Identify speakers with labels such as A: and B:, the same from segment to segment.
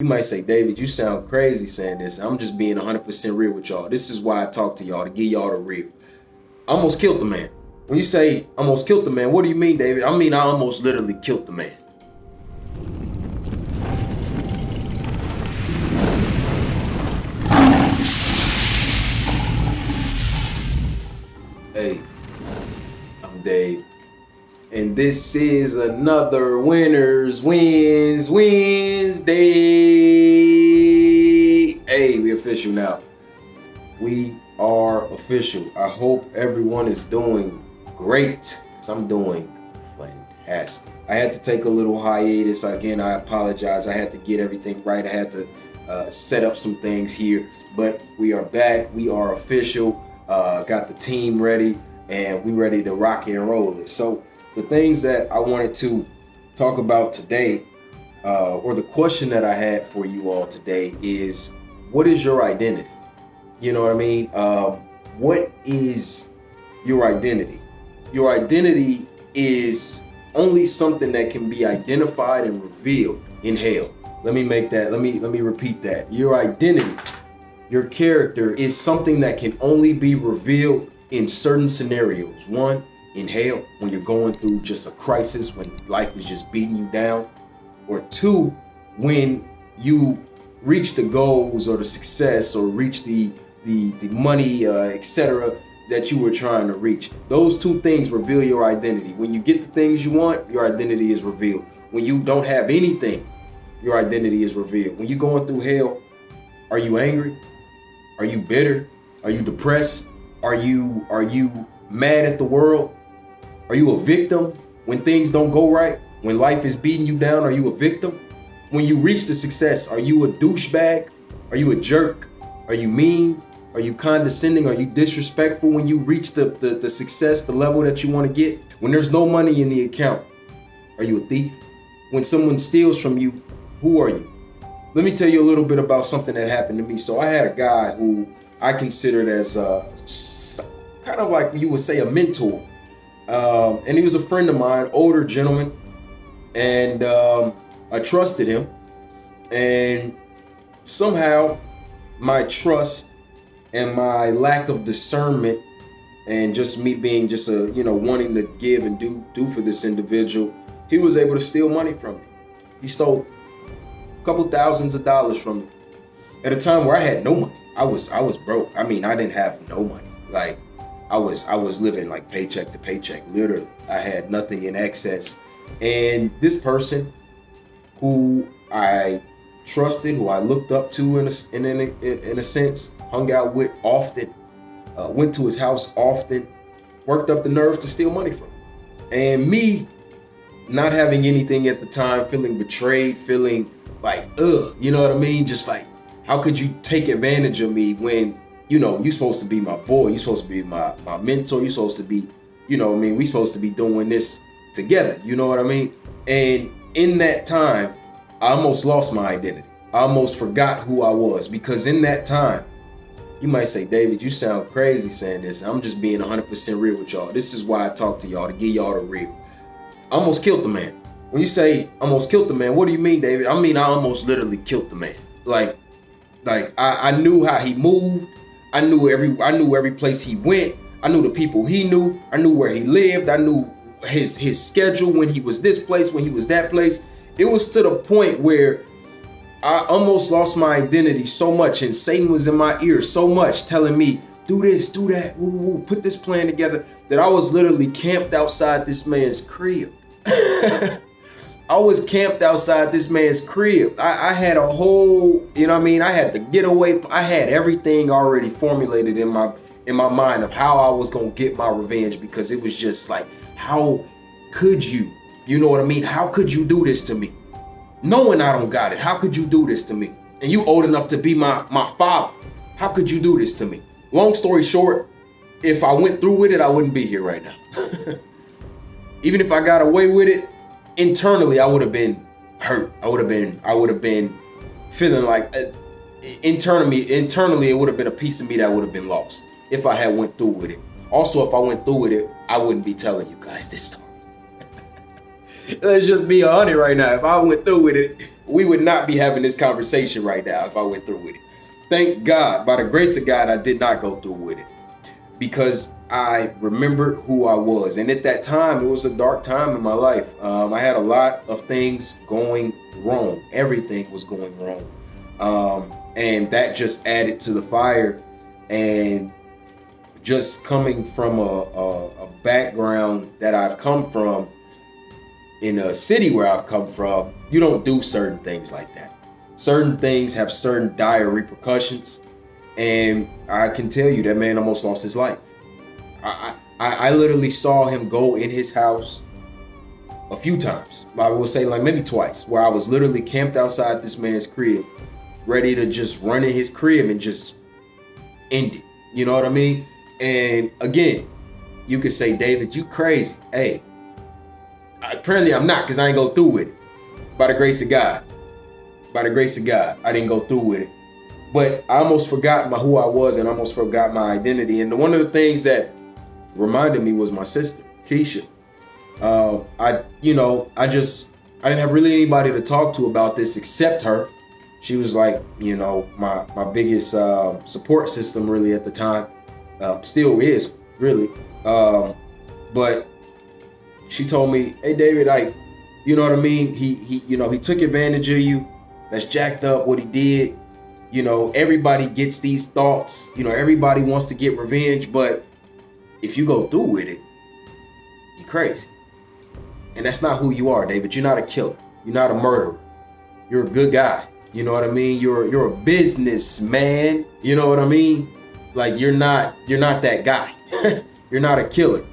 A: You might say, David, you sound crazy saying this. I'm just being 100% real with y'all. This is why I talk to y'all, to give y'all the real. I almost killed the man. When you say almost killed the man, what do you mean, David? I mean, I almost literally killed the man. Hey, I'm Dave. And this is another Winners Wins Wednesday. Hey, we official now. We are official. I hope everyone is doing great, because I'm doing fantastic. I had to take a little hiatus. Again, I apologize. I had to get everything right. I had to set up some things here, but we are back. We are official. Got the team ready, and we ready to rock and roll it. So the things that I wanted to talk about today, or the question that I had for you all today is, what is your identity? You know what I mean? What is your identity? Your identity is only something that can be identified and revealed in hell. Let me repeat that. Your identity, your character is something that can only be revealed in certain scenarios. One, in hell, when you're going through just a crisis, when life is just beating you down. Or two, when you reach the goals or the success or reach the money, etc., that you were trying to reach. Those two things reveal your identity. When you get the things you want, your identity is revealed. When you don't have anything, your identity is revealed. When you're going through hell, are you angry? Are you bitter? Are you depressed? Are you mad at the world? Are you a victim when things don't go right? When life is beating you down, are you a victim? When you reach the success, are you a douchebag? Are you a jerk? Are you mean? Are you condescending? Are you disrespectful when you reach the success, the level that you want to get? When there's no money in the account, are you a thief? When someone steals from you, who are you? Let me tell you a little bit about something that happened to me. So I had a guy who I considered as kind of like you would say a mentor. And he was a friend of mine, older gentleman. And I trusted him. And somehow my trust and my lack of discernment and just me being just wanting to give and do for this individual, he was able to steal money from me. He stole a couple thousands of dollars from me at a time where I had no money. I was broke. I mean, I didn't have no money. Like I was living like paycheck to paycheck, literally. I had nothing in excess. And this person who I trusted, who I looked up to in a sense, hung out with often, went to his house often, worked up the nerve to steal money from him. And me not having anything at the time, feeling betrayed, feeling like, you know what I mean? Just like, how could you take advantage of me when, you're supposed to be my boy, you're supposed to be my mentor, you're supposed to be, we're supposed to be doing this together, you know what I mean? And in that time, I almost lost my identity. I almost forgot who I was, because in that time, you might say, David, you sound crazy saying this. I'm just being 100% real with y'all. This is why I talk to y'all, to give y'all the real. I almost killed the man. When you say almost killed the man, what do you mean, David? I mean, I almost literally killed the man. Like I knew how he moved. I knew every place he went. I knew the people he knew. I knew where he lived. I knew his schedule, when he was this place, when he was that place. It was to the point where I almost lost my identity so much, and Satan was in my ear so much, telling me, do this, do that, put this plan together, that I was literally camped outside this man's crib. I was camped outside this man's crib. I had a whole, I had the getaway. I had everything already formulated in my mind of how I was going to get my revenge, because it was just like, how could you, how could you do this to me? Knowing I don't got it, how could you do this to me? And you old enough to be my father. How could you do this to me? Long story short, if I went through with it, I wouldn't be here right now. Even if I got away with it, internally, I would have been hurt. I would have been feeling like internally, it would have been a piece of me that would have been lost if I had went through with it. Also, if I went through with it, I wouldn't be telling you guys this story. Let's just be honest right now. If I went through with it, we would not be having this conversation right now if I went through with it. Thank God, by the grace of God, I did not go through with it, because I remembered who I was. And at that time, it was a dark time in my life. I had a lot of things going wrong. Everything was going wrong. And that just added to the fire. And just coming from a background that I've come from, in a city where I've come from, you don't do certain things like that. Certain things have certain dire repercussions. And I can tell you that man almost lost his life. I literally saw him go in his house a few times. I will say like maybe twice, where I was literally camped outside this man's crib, ready to just run in his crib and just end it. You know what I mean? And again, you could say, David, you crazy. Hey, apparently I'm not, because I ain't go through with it. By the grace of God. By the grace of God, I didn't go through with it. But I almost forgot who I was, and I almost forgot my identity. And one of the things that reminded me was my sister, Keisha. I didn't have really anybody to talk to about this except her. She was like, my biggest support system really at the time. Still is, really. But she told me, hey, David, like, you know what I mean? He took advantage of you. That's jacked up what he did. Everybody gets these thoughts. Everybody wants to get revenge, but if you go through with it, you're crazy. And that's not who you are, David. You're not a killer. You're not a murderer. You're a good guy. You know what I mean? You're a businessman. You know what I mean? Like you're not that guy. You're not a killer.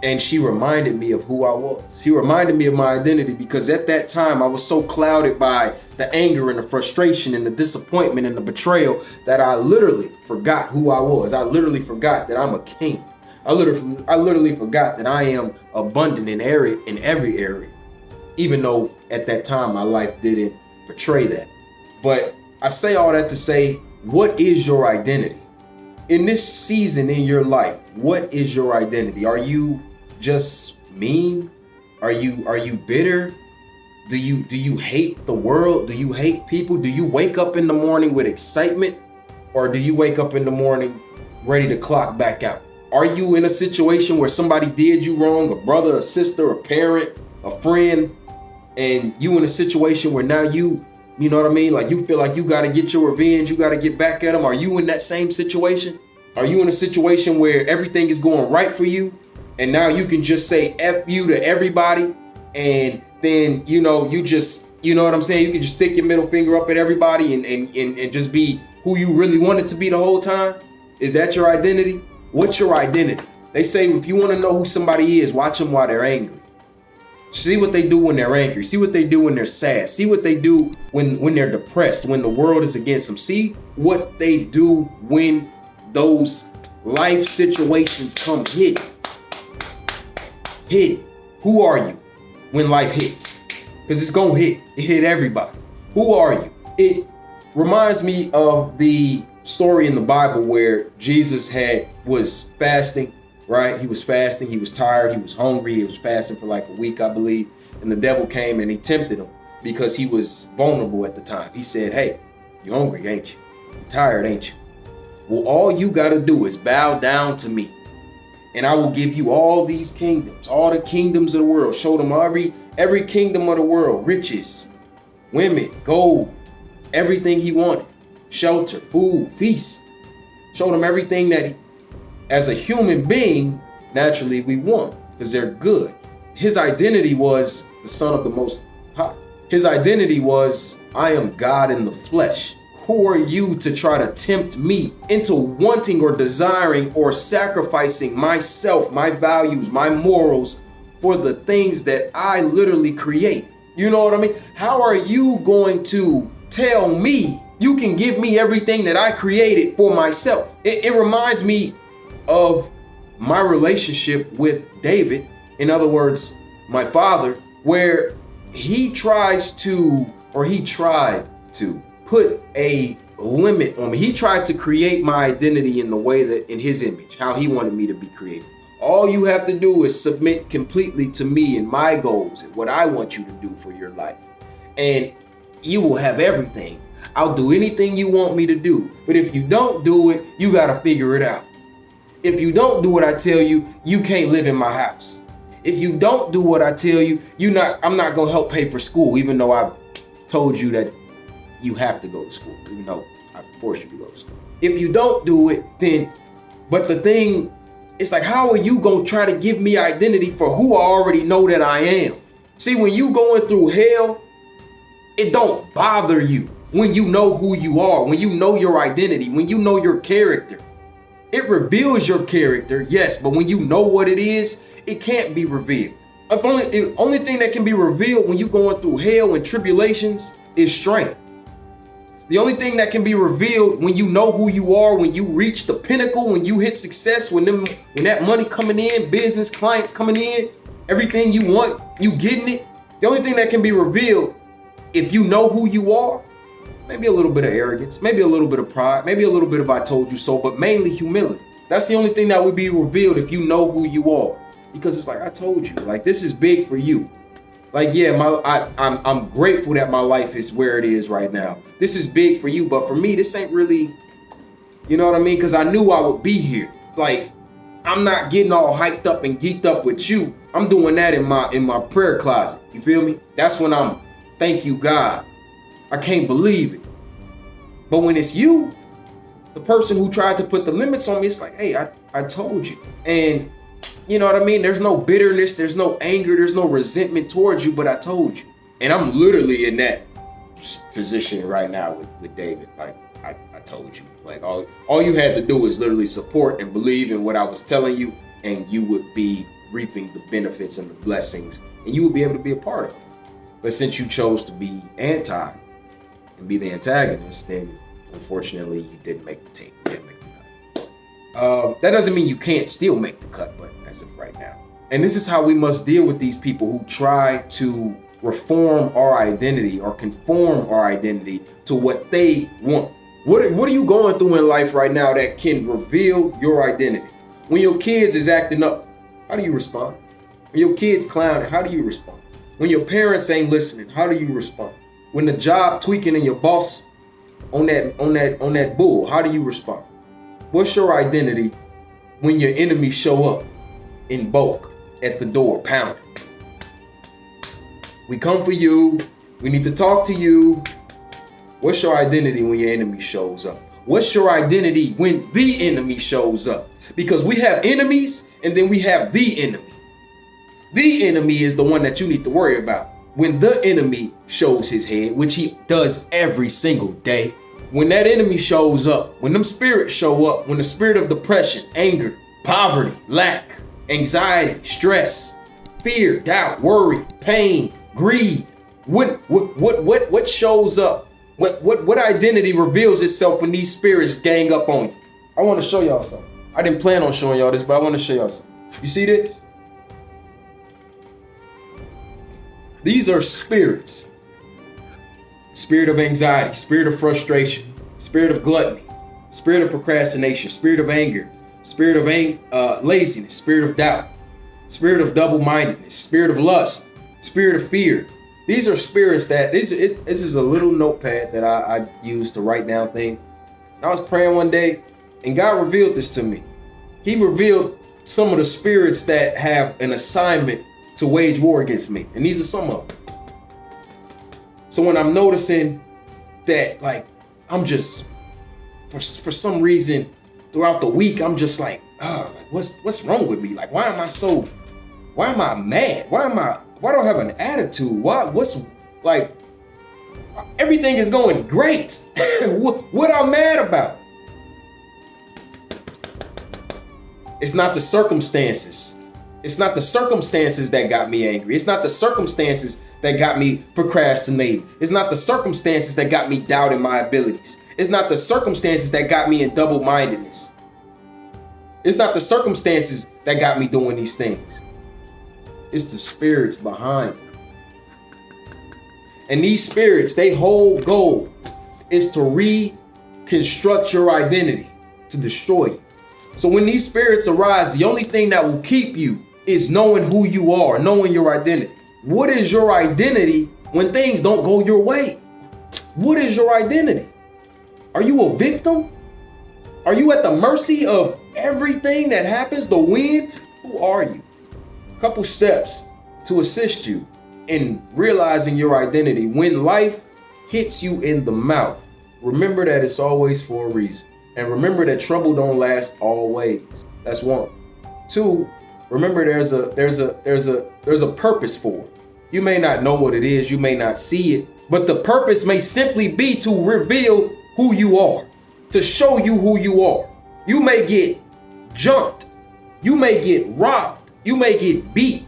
A: And she reminded me of who I was. She reminded me of my identity, because at that time I was so clouded by the anger and the frustration and the disappointment and the betrayal that I literally forgot who I was. I literally forgot that I'm a king. I literally forgot that I am abundant in every area, even though at that time my life didn't portray that. But I say all that to say, what is your identity? In this season in your life, what is your identity? Are you just mean? Are you bitter? Do you hate the world? Do you hate people? Do you wake up in the morning with excitement? Or do you wake up in the morning ready to clock back out? Are you in a situation where somebody did you wrong, a brother, a sister, a parent, a friend, and you in a situation where now you know what I mean? Like you feel like you got to get your revenge, you got to get back at them. Are you in that same situation? Are you in a situation where everything is going right for you, and now you can just say F you to everybody, and then, you just, you know what I'm saying? You can just stick your middle finger up at everybody and just be who you really wanted to be the whole time? Is that your identity? What's your identity? They say if you want to know who somebody is, watch them while they're angry. See what they do when they're angry. See what they do when they're sad. See what they do when they're depressed, when the world is against them. See what they do when those life situations come hidden. Who are you when life hits? Because it's going to hit. It hit everybody. Who are you? It reminds me of the story in the Bible where Jesus was fasting, right? He was fasting. He was tired. He was hungry. He was fasting for like a week, I believe. And the devil came and he tempted him because he was vulnerable at the time. He said, hey, you're hungry, ain't you? You're tired, ain't you? Well, all you got to do is bow down to me, and I will give you all these kingdoms, all the kingdoms of the world. Show them every kingdom of the world, riches, women, gold, everything he wanted, shelter, food, feast. Showed him everything that as a human being, naturally we want, because they're good. His identity was the Son of the Most High. His identity was, I am God in the flesh. Who are you to try to tempt me into wanting or desiring or sacrificing myself, my values, my morals for the things that I literally create? You know what I mean? How are you going to tell me you can give me everything that I created for myself? It reminds me of my relationship with David. In other words, my father, where he tried to put a limit on me. He tried to create my identity in the way that, in his image, how he wanted me to be created. All you have to do is submit completely to me and my goals and what I want you to do for your life. And you will have everything. I'll do anything you want me to do. But if you don't do it, you got to figure it out. If you don't do what I tell you, you can't live in my house. If you don't do what I tell you, I'm not going to help pay for school, even though I told you that you have to go to school, even though I force you to go to school. If you don't do it, then, but the thing, it's like, how are you going to try to give me identity for who I already know that I am? See, when you going through hell, it don't bother you when you know who you are, when you know your identity, when you know your character. It reveals your character, yes, but when you know what it is, it can't be revealed. The only thing that can be revealed when you're going through hell and tribulations is strength. The only thing that can be revealed when you know who you are, when you reach the pinnacle, when you hit success, when that money coming in, business, clients coming in, everything you want, you getting it. The only thing that can be revealed, if you know who you are, maybe a little bit of arrogance, maybe a little bit of pride, maybe a little bit of I told you so, but mainly humility. That's the only thing that would be revealed if you know who you are. Because it's like, I told you, like, this is big for you. Like, yeah, I'm grateful that my life is where it is right now. This is big for you, but for me, this ain't really, you know what I mean? Because I knew I would be here. Like, I'm not getting all hyped up and geeked up with you. I'm doing that in my prayer closet. You feel me? That's when I'm, thank you, God. I can't believe it. But when it's you, the person who tried to put the limits on me, it's like, hey, I told you. And you know what I mean? There's no bitterness, there's no anger, there's no resentment towards you, but I told you. And I'm literally in that position right now with David. Like, I told you. Like, all you had to do is literally support and believe in what I was telling you, and you would be reaping the benefits and the blessings, and you would be able to be a part of it. But since you chose to be anti and be the antagonist, then unfortunately you didn't make the team. You didn't make the cut. That doesn't mean you can't still make the cut, but as of right now. And this is how we must deal with these people who try to reform our identity or conform our identity to what they want. What are you going through in life right now that can reveal your identity? When your kids is acting up, how do you respond? When your kids clowning, how do you respond? When your parents ain't listening, how do you respond? When the job tweaking and your boss on that bull, how do you respond? What's your identity when your enemies show up in bulk at the door, pounding? We come for you. We need to talk to you. What's your identity when your enemy shows up? What's your identity when the enemy shows up? Because we have enemies and then we have the enemy. The enemy is the one that you need to worry about. When the enemy shows his head, which he does every single day, when that enemy shows up, when them spirits show up, when the spirit of depression, anger, poverty, lack, anxiety, stress, fear, doubt, worry, pain, greed, what shows up? What identity reveals itself when these spirits gang up on you? I want to show y'all something. I didn't plan on showing y'all this, but I want to show y'all something. You see this? These are spirits. Spirit of anxiety, spirit of frustration, spirit of gluttony, spirit of procrastination, spirit of anger, spirit of laziness, spirit of doubt, spirit of double-mindedness, spirit of lust, spirit of fear. These are spirits that, this is a little notepad that I use to write down things. And I was praying one day, and God revealed this to me. He revealed some of the spirits that have an assignment to wage war against me. And these are some of them. So when I'm noticing that, like, I'm just, for some reason, throughout the week, I'm just like, what's wrong with me? Like, why am I mad? Why do I have an attitude? What's like, everything is going great. What I'm mad about? It's not the circumstances. It's not the circumstances that got me angry. It's not the circumstances that got me procrastinating. It's not the circumstances that got me doubting my abilities. It's not the circumstances that got me in double-mindedness. It's not the circumstances that got me doing these things. It's the spirits behind them. And these spirits, their whole goal is to reconstruct your identity, to destroy you. So when these spirits arise, the only thing that will keep you is knowing who you are, knowing your identity. What is your identity when things don't go your way? What is your identity? Are you a victim? Are you at the mercy of everything that happens? The wind? Who are you? Couple steps to assist you in realizing your identity. When life hits you in the mouth, remember that it's always for a reason. And remember that trouble don't last always. That's one. Two, remember there's a purpose for it. You may not know what it is, you may not see it, but the purpose may simply be to reveal who you are, to show you who you are. You may get jumped, you may get robbed, you may get beat,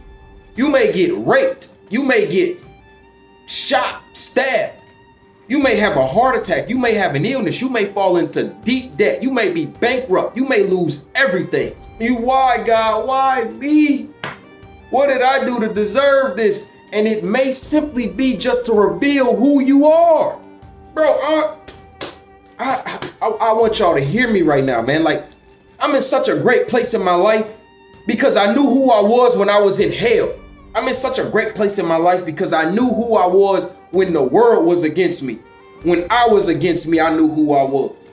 A: you may get raped, you may get shot, stabbed, you may have a heart attack, you may have an illness, you may fall into deep debt, you may be bankrupt, you may lose everything. Why, God? Why me? What did I do to deserve this? And it may simply be just to reveal who you are. Bro, I want y'all to hear me right now, man. Like, I'm in such a great place in my life because I knew who I was when I was in hell. I'm in such a great place in my life because I knew who I was when the world was against me. When I was against me, I knew who I was.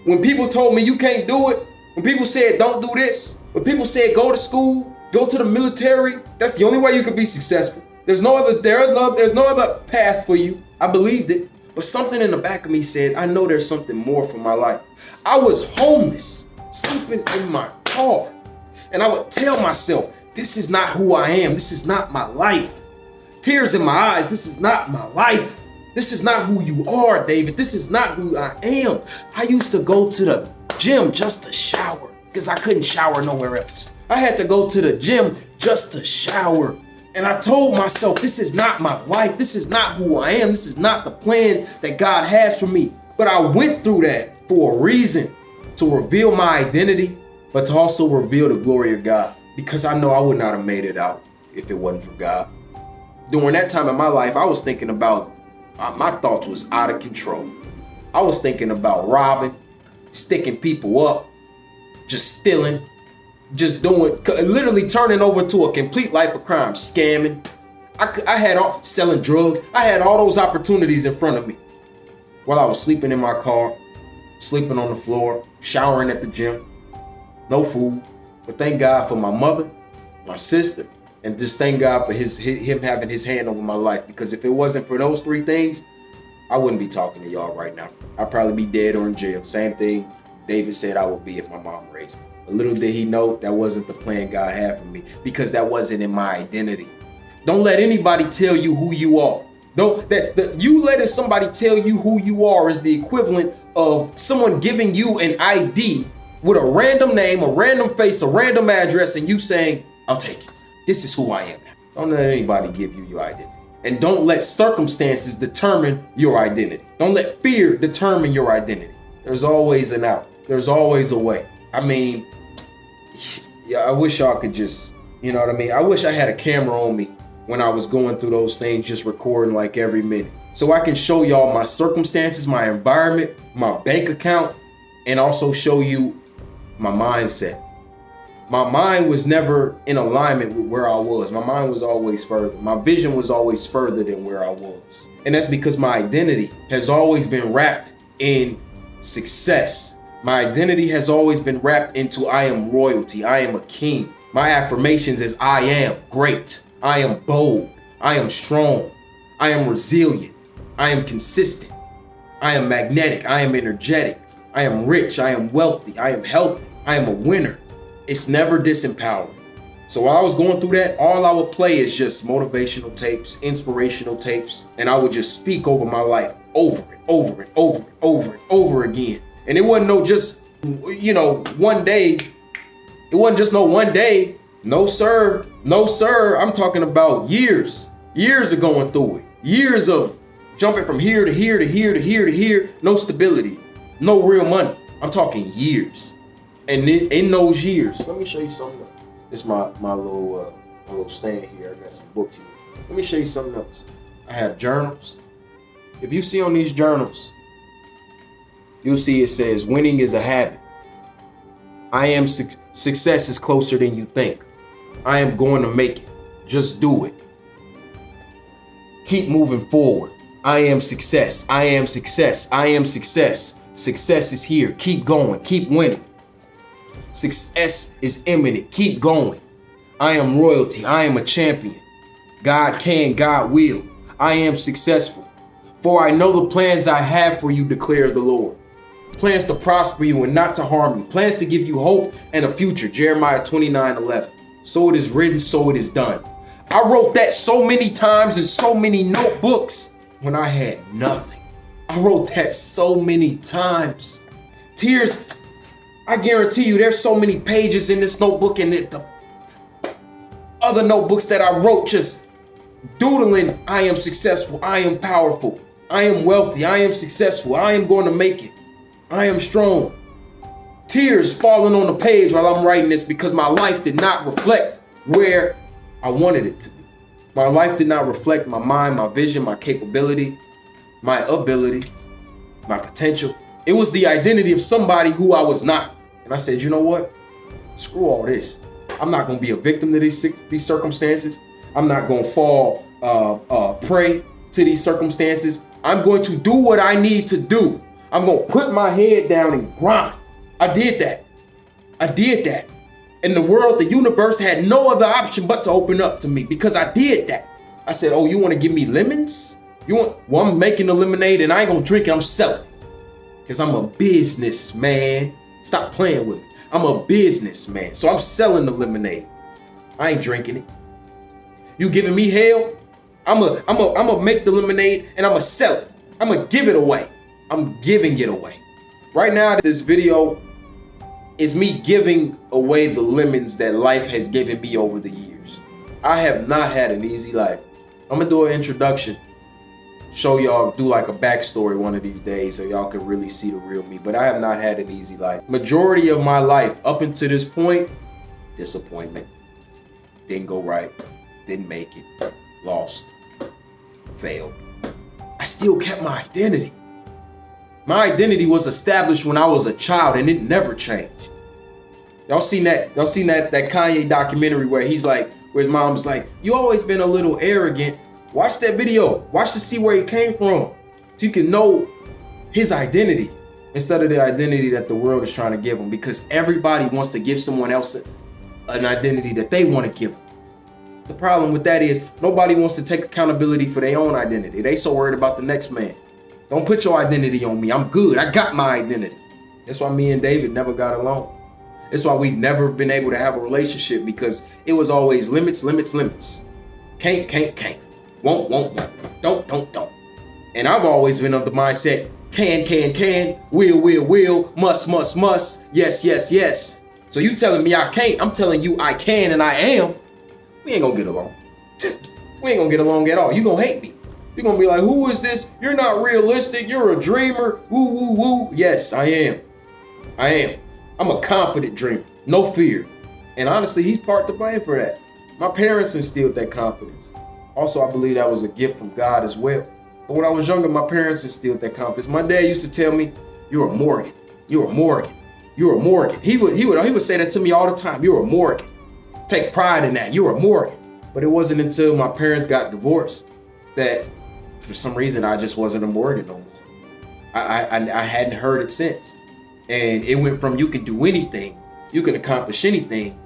A: When people told me you can't do it, when people said don't do this, when people said go to school, go to the military, that's the only way you could be successful. There's no other path for you. I believed it, but something in the back of me said, I know there's something more for my life. I was homeless, sleeping in my car, and I would tell myself, this is not who I am. This is not my life. Tears in my eyes. This is not my life. This is not who you are, David. This is not who I am. I used to go to the gym just to shower because I couldn't shower nowhere else. I had to go to the gym just to shower. And I told myself, this is not my life. This is not who I am. This is not the plan that God has for me. But I went through that for a reason, to reveal my identity, but to also reveal the glory of God. Because I know I would not have made it out if it wasn't for God. During that time in my life, I was thinking about, my thoughts was out of control. I was thinking about robbing, sticking people up, just stealing, just doing, literally turning over to a complete life of crime, scamming. I had all, selling drugs. I had all those opportunities in front of me while I was sleeping in my car, sleeping on the floor, showering at the gym, no food. But thank God for my mother, my sister, and just thank God for him having his hand over my life. Because if it wasn't for those three things, I wouldn't be talking to y'all right now. I'd probably be dead or in jail. Same thing David said I would be if my mom raised me. But little did he know that wasn't the plan God had for me, because that wasn't in my identity. Don't let anybody tell you who you are. You letting somebody tell you who you are is the equivalent of someone giving you an ID with a random name, a random face, a random address, and you saying, I'll take it. This is who I am now. Don't let anybody give you your identity. And don't let circumstances determine your identity. Don't let fear determine your identity. There's always an out. There's always a way. I mean, yeah, I wish y'all could just, you know what I mean? I wish I had a camera on me when I was going through those things, just recording like every minute. So I can show y'all my circumstances, my environment, my bank account, and also show you my mindset. My mind was never in alignment with where I was. My mind was always further. My vision was always further than where I was. And that's because my identity has always been wrapped in success. My identity has always been wrapped into I am royalty. I am a king. My affirmations is I am great. I am bold. I am strong. I am resilient. I am consistent. I am magnetic. I am energetic. I am rich. I am wealthy. I am healthy. I am a winner. It's never disempowering. So while I was going through that, all I would play is just motivational tapes, inspirational tapes, and I would just speak over my life over and over and over and over and over again. And it wasn't no just, one day. It wasn't just no one day. No, sir. No, sir. I'm talking about years. Years of going through it. Years of jumping from here to here to here to here to here. No stability. No real money. I'm talking years. And in those years, let me show you something else. This is my little stand here. I got some books here. Let me show you something else. I have journals. If you see on these journals, you'll see it says, winning is a habit. I am success is closer than you think. I am going to make it. Just do it. Keep moving forward. I am success. I am success. I am success. Success is here. Keep going. Keep winning. Success is imminent. Keep going. I am royalty. I am a champion. God can, God will. I am successful. For I know the plans I have for you, declares the Lord. Plans to prosper you and not to harm you. Plans to give you hope and a future. Jeremiah 29:11. So it is written, so it is done. I wrote that so many times in so many notebooks when I had nothing. I wrote that so many times. Tears, I guarantee you there's so many pages in this notebook and the other notebooks that I wrote just doodling, I am successful, I am powerful, I am wealthy, I am successful, I am going to make it, I am strong. Tears falling on the page while I'm writing this because my life did not reflect where I wanted it to be. My life did not reflect my mind, my vision, my capability, my ability, my potential. It was the identity of somebody who I was not. And I said, you know what? Screw all this. I'm not going to be a victim to these circumstances. I'm not going to fall prey to these circumstances. I'm going to do what I need to do. I'm going to put my head down and grind. I did that. I did that. And the world, the universe had no other option but to open up to me because I did that. I said, oh, you want to give me lemons? Well, I'm making the lemonade and I ain't going to drink it. I'm selling it because I'm a businessman. Stop playing with me. I'm a businessman. So I'm selling the lemonade. I ain't drinking it. You giving me hell? I'm a make the lemonade and I'm gonna sell it. I'm gonna give it away. I'm giving it away. Right now, this video is me giving away the lemons that life has given me over the years. I have not had an easy life. I'm gonna do an introduction, show y'all, do like a backstory one of these days so y'all can really see the real me. But I have not had an easy life. Majority of my life up until this point, disappointment. Didn't go right. Didn't make it. Lost. Failed. I still kept my identity. My identity was established when I was a child and it never changed. Y'all seen that Kanye documentary where he's like, where his mom's like, you always been a little arrogant. Watch that video. Watch to see where he came from. So you can know his identity instead of the identity that the world is trying to give him, because everybody wants to give someone else an identity that they want to give them. The problem with that is nobody wants to take accountability for their own identity. They so worried about the next man. Don't put your identity on me. I'm good. I got my identity. That's why me and David never got along. That's why we've never been able to have a relationship, because it was always limits, limits, limits. Can't. Won't. Don't. And I've always been of the mindset, can, will, must, yes. So you telling me I can't, I'm telling you I can and I am. We ain't gonna get along. We ain't gonna get along at all. You gonna hate me. You're gonna be like, who is this? You're not realistic. You're a dreamer. Woo. Yes, I am. I'm a confident dreamer. No fear. And honestly, he's part to blame for that. My parents instilled that confidence. Also, I believe that was a gift from God as well. But when I was younger, my parents instilled that confidence. My dad used to tell me, you're a Morgan. You're a Morgan. You're a Morgan. He would say that to me all the time. You're a Morgan. Take pride in that. You're a Morgan. But it wasn't until my parents got divorced that for some reason I just wasn't a Morgan no more. I hadn't heard it since. And it went from you can do anything, you can accomplish anything,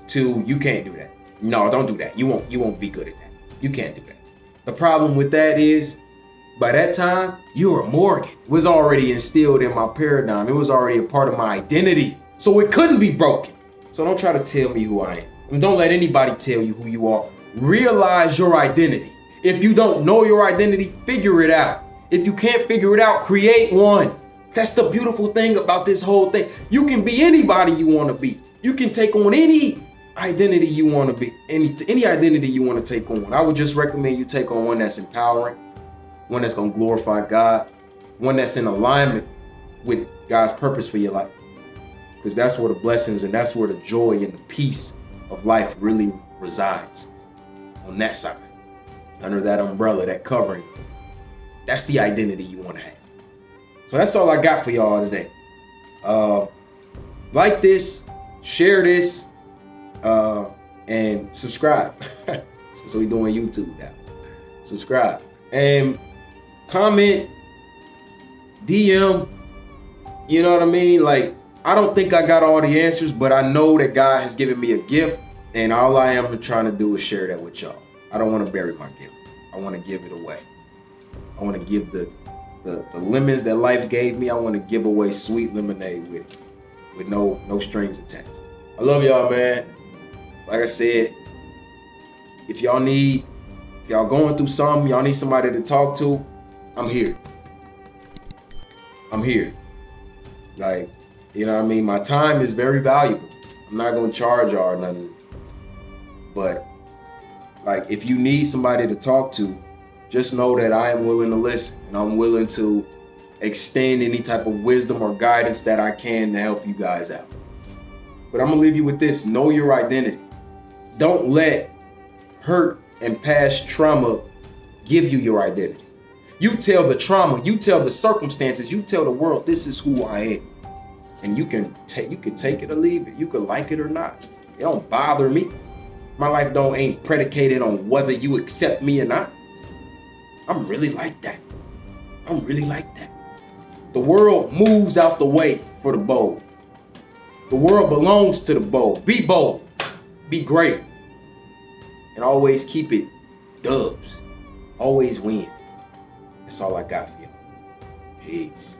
A: to you can't do that. No, don't do that. You won't be good at that. You can't do that. The problem with that is, by that time, you're a Morgan. It was already instilled in my paradigm. It was already a part of my identity. So it couldn't be broken. So don't try to tell me who I am. And don't let anybody tell you who you are. Realize your identity. If you don't know your identity, figure it out. If you can't figure it out, create one. That's the beautiful thing about this whole thing. You can be anybody you want to be. You can take on any identity you want to be, any identity you want to take on. I would just recommend you take on one that's empowering, one that's going to glorify God, one that's in alignment with God's purpose for your life. Because that's where the blessings and that's where the joy and the peace of life really resides. On that side, under that umbrella, that covering. That's the identity you want to have. So that's all I got for y'all today. Like this, share this, and subscribe. So we doing YouTube now. Subscribe. And comment, DM, you know what I mean? Like, I don't think I got all the answers, but I know that God has given me a gift, and all I am trying to do is share that with y'all. I don't want to bury my gift. I want to give it away. I want to give the lemons that life gave me. I want to give away sweet lemonade with it, with no strings attached. I love y'all, man. Like I said, if y'all going through something, y'all need somebody to talk to, I'm here. I'm here. Like, you know what I mean? My time is very valuable. I'm not going to charge y'all or nothing. But, like, if you need somebody to talk to, just know that I am willing to listen. And I'm willing to extend any type of wisdom or guidance that I can to help you guys out. But I'm going to leave you with this. Know your identity. Don't let hurt and past trauma give you your identity. You tell the trauma, you tell the circumstances, you tell the world, this is who I am. And you can take it or leave it. You can like it or not. It don't bother me. My life ain't predicated on whether you accept me or not. I'm really like that. I'm really like that. The world moves out the way for the bold. The world belongs to the bold. Be bold. Be great. And always keep it dubs. Always win. That's all I got for y'all. Peace.